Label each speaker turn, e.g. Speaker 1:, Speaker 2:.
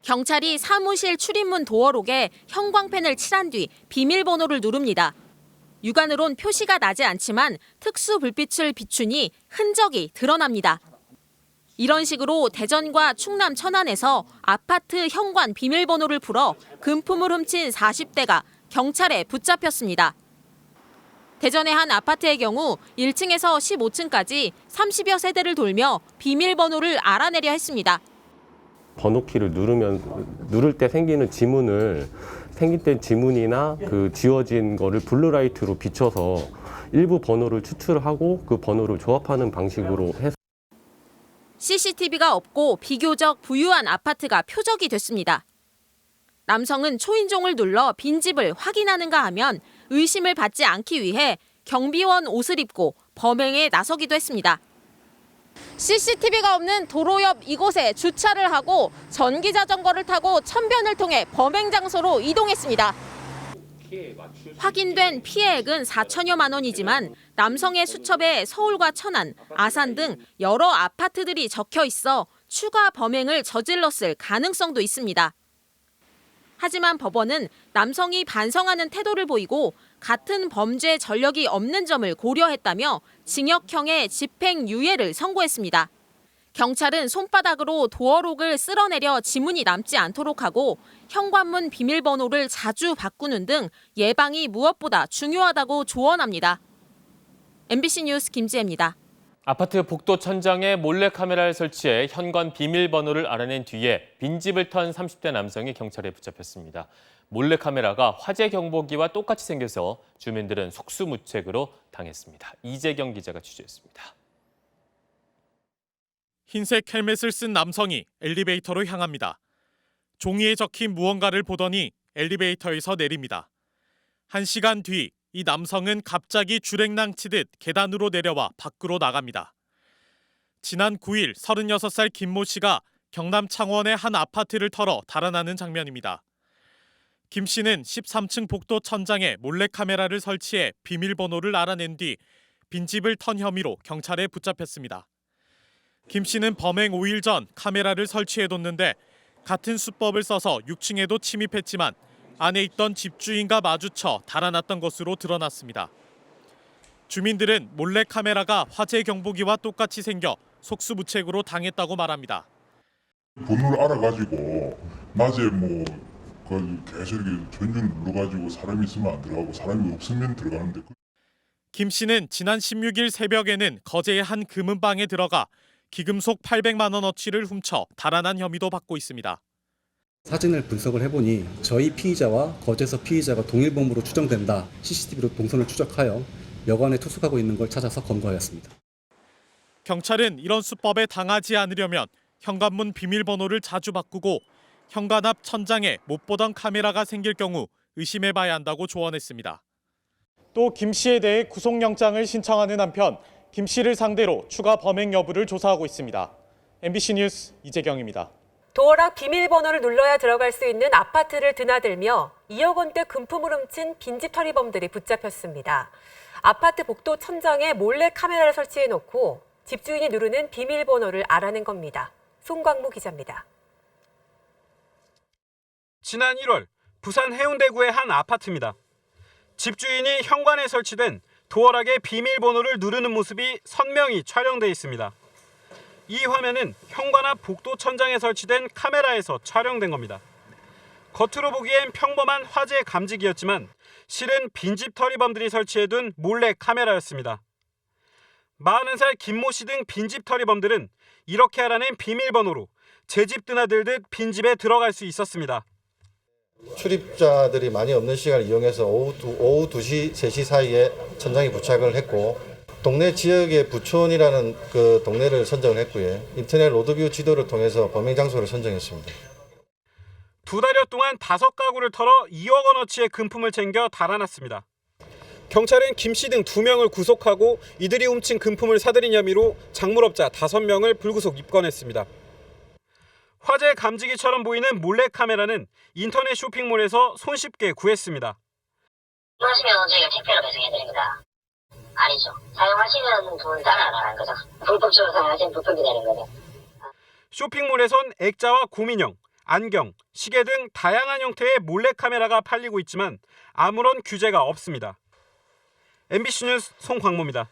Speaker 1: 경찰이 사무실 출입문 도어록에 형광펜을 칠한 뒤 비밀번호를 누릅니다. 육안으론 표시가 나지 않지만 특수 불빛을 비추니 흔적이 드러납니다. 이런 식으로 대전과 충남 천안에서 아파트 현관 비밀번호를 풀어 금품을 훔친 40대가 경찰에 붙잡혔습니다. 대전의 한 아파트의 경우 1층에서 15층까지 30여 세대를 돌며 비밀번호를 알아내려 했습니다.
Speaker 2: 번호키를 누를 때 생기는 지문이나 그 지워진 거를 블루라이트로 비춰서 일부 번호를 추출하고 그 번호를 조합하는 방식으로 해서
Speaker 1: CCTV가 없고 비교적 부유한 아파트가 표적이 됐습니다. 남성은 초인종을 눌러 빈집을 확인하는가 하면 의심을 받지 않기 위해 경비원 옷을 입고 범행에 나서기도 했습니다. CCTV가 없는 도로 옆 이곳에 주차를 하고 전기자전거를 타고 천변을 통해 범행 장소로 이동했습니다. 확인된 피해액은 4천여만 원이지만 남성의 수첩에 서울과 천안, 아산 등 여러 아파트들이 적혀 있어 추가 범행을 저질렀을 가능성도 있습니다. 하지만 법원은 남성이 반성하는 태도를 보이고 같은 범죄 전력이 없는 점을 고려했다며 징역형의 집행유예를 선고했습니다. 경찰은 손바닥으로 도어록을 쓸어내려 지문이 남지 않도록 하고 현관문 비밀번호를 자주 바꾸는 등 예방이 무엇보다 중요하다고 조언합니다. MBC 뉴스 김지혜입니다.
Speaker 3: 아파트 복도 천장에 몰래카메라를 설치해 현관 비밀번호를 알아낸 뒤에 빈집을 턴 30대 남성이 경찰에 붙잡혔습니다. 몰래카메라가 화재 경보기와 똑같이 생겨서 주민들은 속수무책으로 당했습니다. 이재경 기자가 취재했습니다.
Speaker 4: 흰색 헬멧을 쓴 남성이 엘리베이터로 향합니다. 종이에 적힌 무언가를 보더니 엘리베이터에서 내립니다. 1시간 뒤 이 남성은 갑자기 주랭랑 치듯 계단으로 내려와 밖으로 나갑니다. 지난 9일 36살 김모 씨가 경남 창원의 한 아파트를 털어 달아나는 장면입니다. 김 씨는 13층 복도 천장에 몰래카메라를 설치해 비밀번호를 알아낸 뒤 빈집을 턴 혐의로 경찰에 붙잡혔습니다. 김 씨는 범행 5일 전 카메라를 설치해뒀는데 같은 수법을 써서 6층에도 침입했지만 안에 있던 집주인과 마주쳐 달아났던 것으로 드러났습니다. 주민들은 몰래카메라가 화재 경보기와 똑같이 생겨 속수무책으로 당했다고 말합니다.
Speaker 5: 번호를 알아가지고 낮에 계속 전등 눌러가지고 사람이 있으면 안 들어가고 사람이 없으면 들어가는데.
Speaker 4: 김 씨는 지난 16일 새벽에는 거제의 한 금은방에 들어가 기금속 800만 원어치를 훔쳐 달아난 혐의도 받고 있습니다.
Speaker 6: 사진을 분석을 해보니 저희 피의자와 거제서 피의자가 동일범으로 추정된다. CCTV로 동선을 추적하여 여관에 투숙하고 있는 걸 찾아서 검거하였습니다.
Speaker 4: 경찰은 이런 수법에 당하지 않으려면 현관문 비밀번호를 자주 바꾸고 현관 앞 천장에 못 보던 카메라가 생길 경우 의심해봐야 한다고 조언했습니다. 또 김 씨에 대해 구속영장을 신청하는 한편 김 씨를 상대로 추가 범행 여부를 조사하고 있습니다. MBC 뉴스 이재경입니다.
Speaker 7: 도어락 비밀번호를 눌러야 들어갈 수 있는 아파트를 드나들며 2억 원대 금품을 훔친 빈집 털이범들이 붙잡혔습니다. 아파트 복도 천장에 몰래 카메라를 설치해놓고 집주인이 누르는 비밀번호를 알아낸 겁니다. 송광무 기자입니다.
Speaker 8: 지난 1월 부산 해운대구의 한 아파트입니다. 집주인이 현관에 설치된 도어락의 비밀번호를 누르는 모습이 선명히 촬영돼 있습니다. 이 화면은 현관 앞 복도 천장에 설치된 카메라에서 촬영된 겁니다. 겉으로 보기엔 평범한 화재 감지기였지만 실은 빈집 털이범들이 설치해둔 몰래 카메라였습니다. 40살 김모 씨 등 빈집 털이범들은 이렇게 알아낸 비밀번호로 제 집 드나들듯 빈집에 들어갈 수 있었습니다.
Speaker 9: 출입자들이 많이 없는 시간을 이용해서 오후 2시, 3시 사이에 천장에 부착을 했고 동네 지역의 부촌이라는 그 동네를 선정을 했고요. 인터넷 로드뷰 지도를 통해서 범행 장소를 선정했습니다.
Speaker 8: 2달여 동안 5가구를 털어 2억 원어치의 금품을 챙겨 달아났습니다. 경찰은 김 씨 등 2명을 구속하고 이들이 훔친 금품을 사들인 혐의로 작물업자 5명을 불구속 입건했습니다. 화재 감지기처럼 보이는 몰래카메라는 인터넷 쇼핑몰에서 손쉽게 구했습니다.
Speaker 10: 필요하시면 저희가 택배로 배송해드립니다. 아니죠. 사용하시면 돈 따라가는 거죠. 불법적으로 사용하시면 불법이 되는 거죠.
Speaker 8: 쇼핑몰에선 액자와 고민형, 안경, 시계 등 다양한 형태의 몰래카메라가 팔리고 있지만 아무런 규제가 없습니다. MBC 뉴스 송광모입니다.